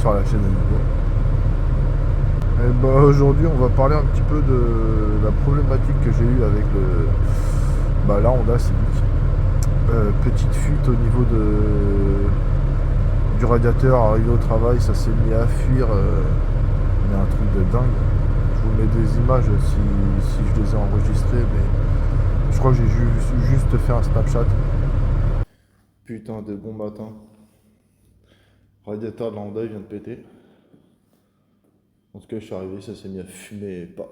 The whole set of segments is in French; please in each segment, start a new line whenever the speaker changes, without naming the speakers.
sur la chaîne à nouveau. Et bah, aujourd'hui on va parler un petit peu de la problématique que j'ai eue avec la Honda Civic. Petite fuite au niveau du radiateur. Arrivé au travail, ça s'est mis à fuir, mais un truc de dingue. Je vous mets des images si je les ai enregistrées, mais je crois que j'ai juste fait un Snapchat. Putain de bon matin. Radiateur de la Honda il vient de péter. En tout cas, je suis arrivé, ça s'est mis à fumer et paf.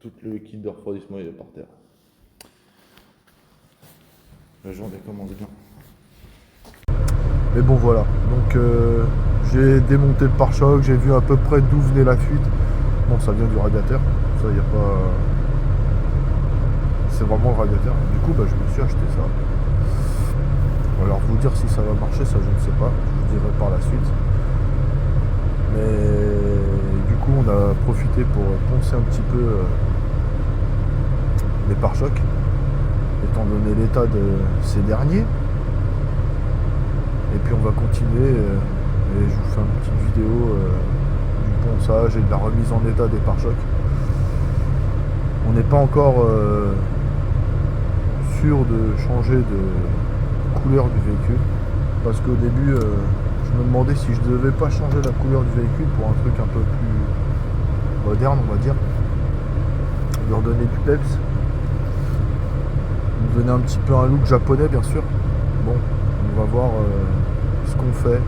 Tout le liquide de refroidissement il est par terre. La journée commence bien. Mais bon voilà, donc j'ai démonté le pare-choc, j'ai vu à peu près d'où venait la fuite. Bon, ça vient du radiateur, ça y a pas... C'est vraiment le radiateur. Du coup, je me suis acheté ça. Alors vous dire si ça va marcher, ça je ne sais pas, je vous dirai par la suite. Mais du coup, on a profité pour poncer un petit peu les pare-chocs, étant donné l'état de ces derniers. Et puis on va continuer et je vous fais une petite vidéo du ponçage et de la remise en état des pare-chocs. On n'est pas encore sûr de changer de couleur du véhicule, parce qu'au début je me demandais si je devais pas changer la couleur du véhicule pour un truc un peu plus moderne, on va dire, lui redonner du peps, lui donner un petit peu un look japonais bien sûr. Bon, on va voir ce qu'on fait,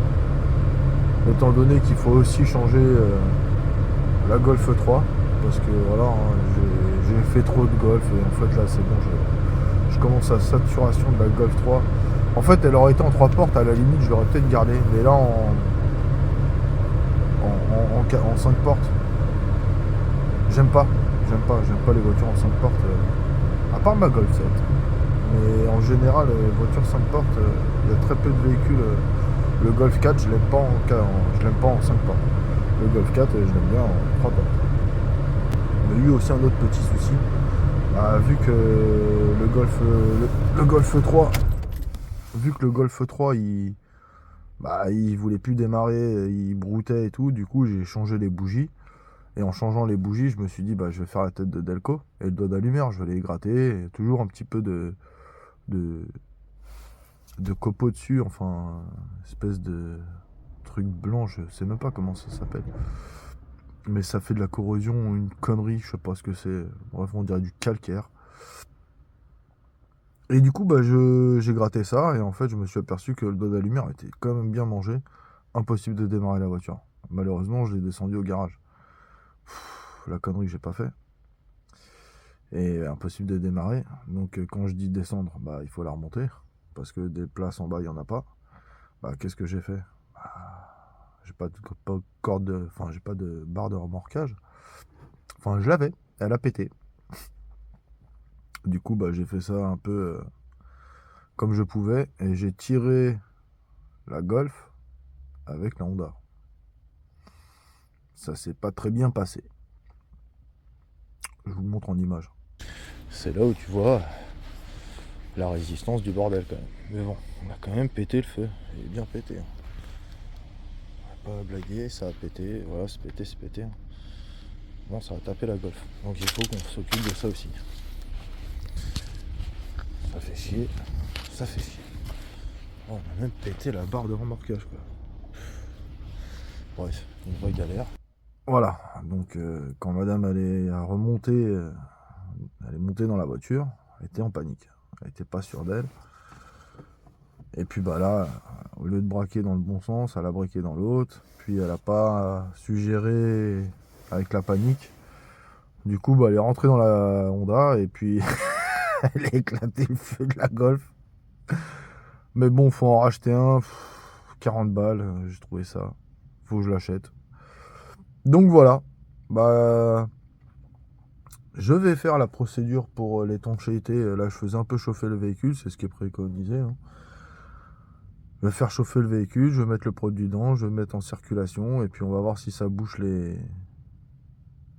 étant donné qu'il faut aussi changer la Golf 3, parce que voilà, j'ai fait trop de Golf et en fait là c'est bon, je commence à saturation de la Golf 3. En fait elle aurait été en 3 portes, à la limite je l'aurais peut-être gardé, mais là en 5 portes, j'aime pas les voitures en 5 portes, à part ma Golf 7. Mais en général, voiture 5 portes, il y a très peu de véhicules. Le Golf 4, je l'aime pas en 5 portes. Le Golf 4, je l'aime bien en 3 portes. On a eu aussi un autre petit souci. Vu que le Golf 3, vu que le Golf 3, il voulait plus démarrer, il broutait et tout, du coup j'ai changé les bougies. Et en changeant les bougies, je me suis dit, je vais faire la tête de Delco et le doigt d'allumeur, je vais les gratter. Et toujours un petit peu de copeaux dessus, enfin, espèce de truc blanc, je sais même pas comment ça s'appelle. Mais ça fait de la corrosion, une connerie, je sais pas ce que c'est. Bref, on dirait du calcaire. Et du coup, j'ai gratté ça, et en fait, je me suis aperçu que le doigt d'allumeur était quand même bien mangé. Impossible de démarrer la voiture. Malheureusement, je l'ai descendu au garage. La connerie que j'ai pas fait. Et impossible de démarrer. Donc, quand je dis descendre, il faut la remonter. Parce que des places en bas, il n'y en a pas. Qu'est-ce que j'ai fait? J'ai pas de corde, enfin j'ai pas de barre de remorquage. Enfin je l'avais, elle a pété. Du coup j'ai fait ça un peu comme je pouvais et j'ai tiré la Golf avec la Honda. Ça s'est pas très bien passé. Je vous le montre en image. C'est là où tu vois la résistance du bordel quand même. Mais bon, on a quand même pété le feu. Il est bien pété. On va pas blaguer, ça a pété. Voilà, c'est pété. Bon, ça a tapé la Golf. Donc il faut qu'on s'occupe de ça aussi. Ça fait chier. Oh, on a même pété la barre de remorquage quoi. Bref, une vraie galère. Voilà, donc quand madame elle est montée dans la voiture, elle était en panique. Elle était pas sûre d'elle. Et puis là, au lieu de braquer dans le bon sens, elle a braqué dans l'autre. Puis elle a pas su gérer avec la panique. Du coup, elle est rentrée dans la Honda et puis elle a éclaté le feu de la Golf. Mais bon, faut en racheter un. 40 balles, j'ai trouvé ça. Faut que je l'achète. Donc voilà. Je vais faire la procédure pour l'étanchéité. Là, je faisais un peu chauffer le véhicule, c'est ce qui est préconisé. Je vais faire chauffer le véhicule, je vais mettre le produit dedans, je vais le mettre en circulation, et puis on va voir si ça bouche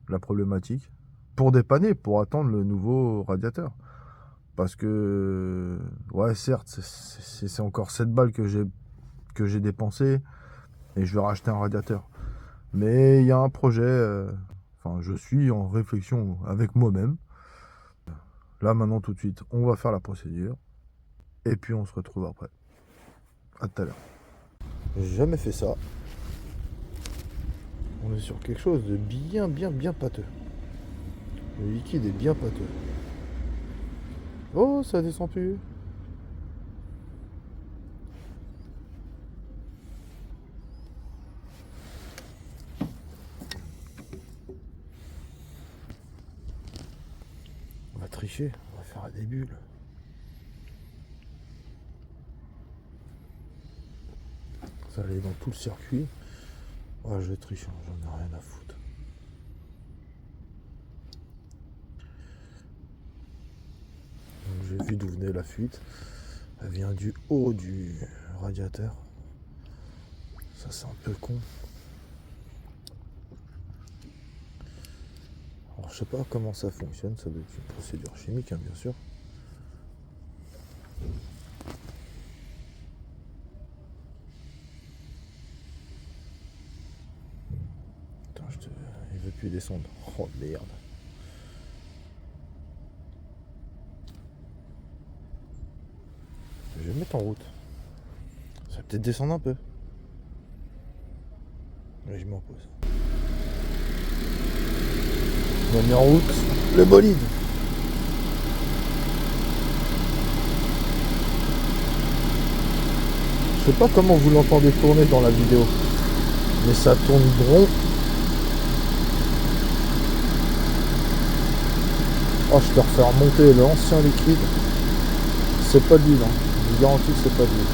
la problématique. Pour dépanner, pour attendre le nouveau radiateur. Parce que, ouais, certes, c'est encore 7 balles que j'ai dépensé, et je vais racheter un radiateur. Mais il y a un projet, enfin je suis en réflexion avec moi-même. Là maintenant tout de suite, on va faire la procédure. Et puis on se retrouve après. À tout à l'heure. J'ai jamais fait ça. On est sur quelque chose de bien pâteux. Le liquide est bien pâteux. Oh, ça descend plus. On va tricher, on va faire des bulles. Ça va aller dans tout le circuit. Ouais, je vais tricher, j'en ai rien à foutre. J'ai vu d'où venait la fuite. Elle vient du haut du radiateur. Ça c'est un peu con. Alors je sais pas comment ça fonctionne, ça doit être une procédure chimique hein, bien sûr. Attends, il veut plus descendre. Oh merde. Je vais me mettre en route. Ça va peut-être descendre un peu. Mais je m'en pose. On a mis en route le bolide. Je sais pas comment vous l'entendez tourner dans la vidéo, mais ça tourne rond. Oh, je te refais remonter l'ancien liquide. C'est pas de l'huile, hein. Je vous garantis que c'est pas de l'huile.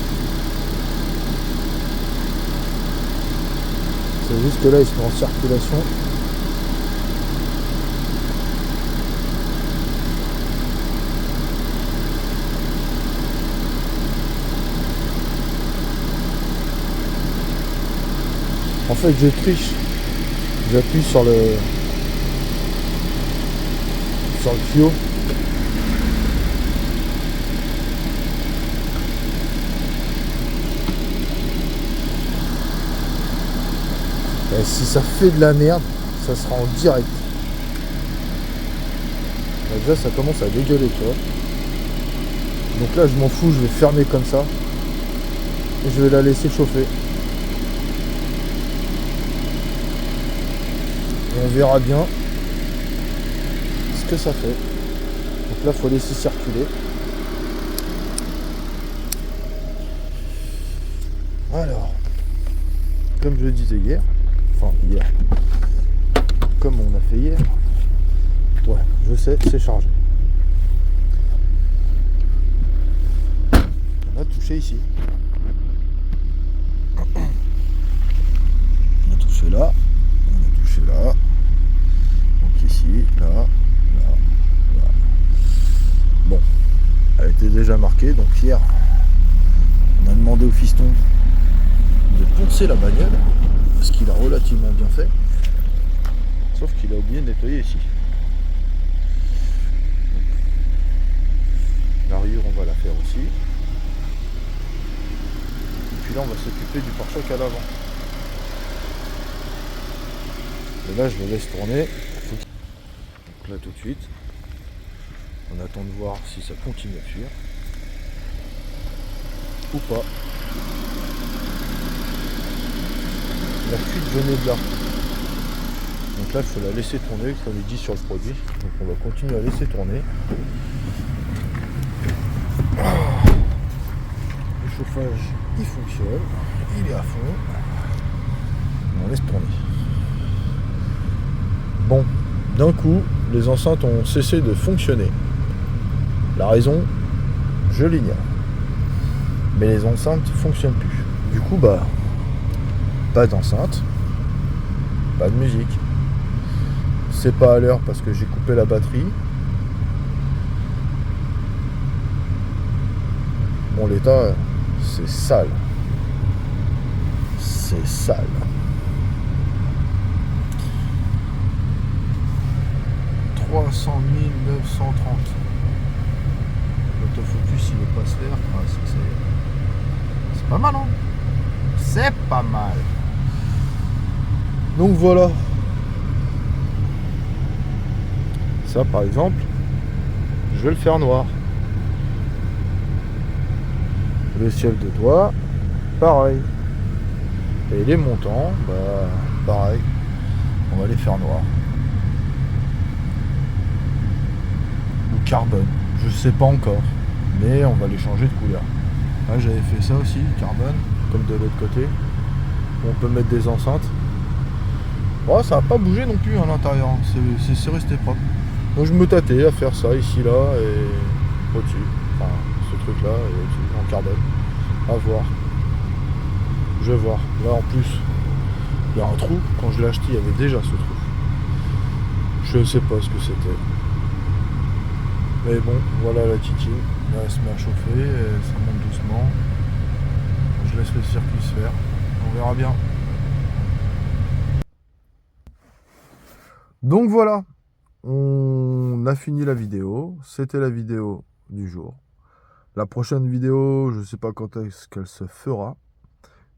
C'est juste que là, il se met en circulation. En fait, je triche. J'appuie sur le tuyau. Et si ça fait de la merde, ça sera en direct. Là, déjà, ça commence à dégueuler, tu vois. Donc là, je m'en fous, je vais fermer comme ça. Et je vais la laisser chauffer. Et on verra bien ce que ça fait. Donc là, il faut laisser circuler. Alors, comme je le disais hier, comme on a fait hier, ouais, je sais, c'est chargé. On a touché ici. On a touché là. On a touché là. Donc ici, là, là, là. Bon, elle était déjà marquée, donc hier, on a demandé au fiston de poncer la bagnole, parce qu'il a relativement bien fait. Sauf qu'il a oublié de nettoyer ici. La rayure, on va la faire aussi. Et puis là, on va s'occuper du pare-choc à l'avant. Et là, je le laisse tourner. Donc là, tout de suite, on attend de voir si ça continue à fuir ou pas. La fuite venait de là. Donc là, il faut la laisser tourner, comme il dit sur le produit. Donc on va continuer à laisser tourner. Le chauffage, il fonctionne. Il est à fond. On laisse tourner. Bon, d'un coup, les enceintes ont cessé de fonctionner. La raison, je l'ignore. Mais les enceintes ne fonctionnent plus. Du coup, bah, pas d'enceinte, pas de musique. C'est pas à l'heure parce que j'ai coupé la batterie. Bon, l'état, c'est sale. C'est sale. « 300 930 ». L'autofocus, il veut pas se faire. Ah, c'est pas mal, hein. C'est pas mal. Donc voilà. Ça par exemple, je vais le faire noir. Le ciel de toit, pareil. Et les montants, bah pareil. On va les faire noirs. Ou carbone, je sais pas encore. Mais on va les changer de couleur. Là j'avais fait ça aussi, carbone, comme de l'autre côté. On peut mettre des enceintes. Bon, ça n'a pas bougé non plus à l'intérieur, hein. C'est resté propre. Donc je me tâtais à faire ça ici, là et au-dessus. Enfin, ce truc là et au-dessus, en carbone. À voir. Je vais voir. Là en plus, il y a un trou. Quand je l'ai acheté, il y avait déjà ce trou. Je ne sais pas ce que c'était. Mais bon, voilà la titine. Là, elle se met à chauffer, et ça monte doucement. Je laisse le circuit se faire. On verra bien. Donc voilà, on a fini la vidéo. C'était la vidéo du jour. La prochaine vidéo, je ne sais pas quand est-ce qu'elle se fera.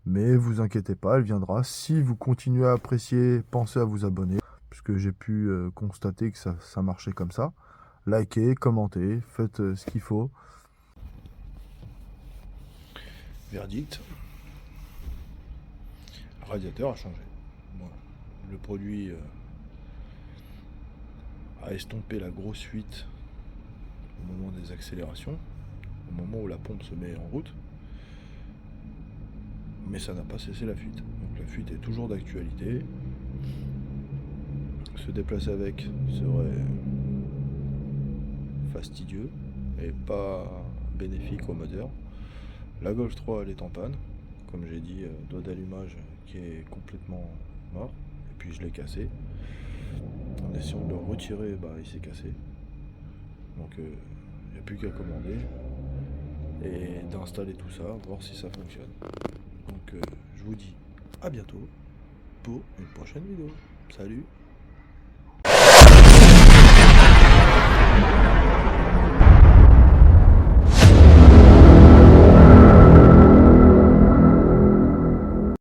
Mais vous inquiétez pas, elle viendra. Si vous continuez à apprécier, pensez à vous abonner. Puisque j'ai pu constater que ça marchait comme ça. Likez, commentez, faites ce qu'il faut. Verdict. Le radiateur a changé. Voilà. Le produit a estompé la grosse fuite au moment des accélérations, au moment où la pompe se met en route. Mais ça n'a pas cessé la fuite. Donc la fuite est toujours d'actualité. Se déplacer avec serait fastidieux et pas bénéfique au moteur. La Golf 3 elle est en panne. Comme j'ai dit, doigt d'allumage qui est complètement mort. Et puis je l'ai cassé. En essayant de le retirer, bah, il s'est cassé. Donc il n'y a plus qu'à commander et d'installer tout ça, voir si ça fonctionne. Donc je vous dis à bientôt pour une prochaine vidéo. Salut!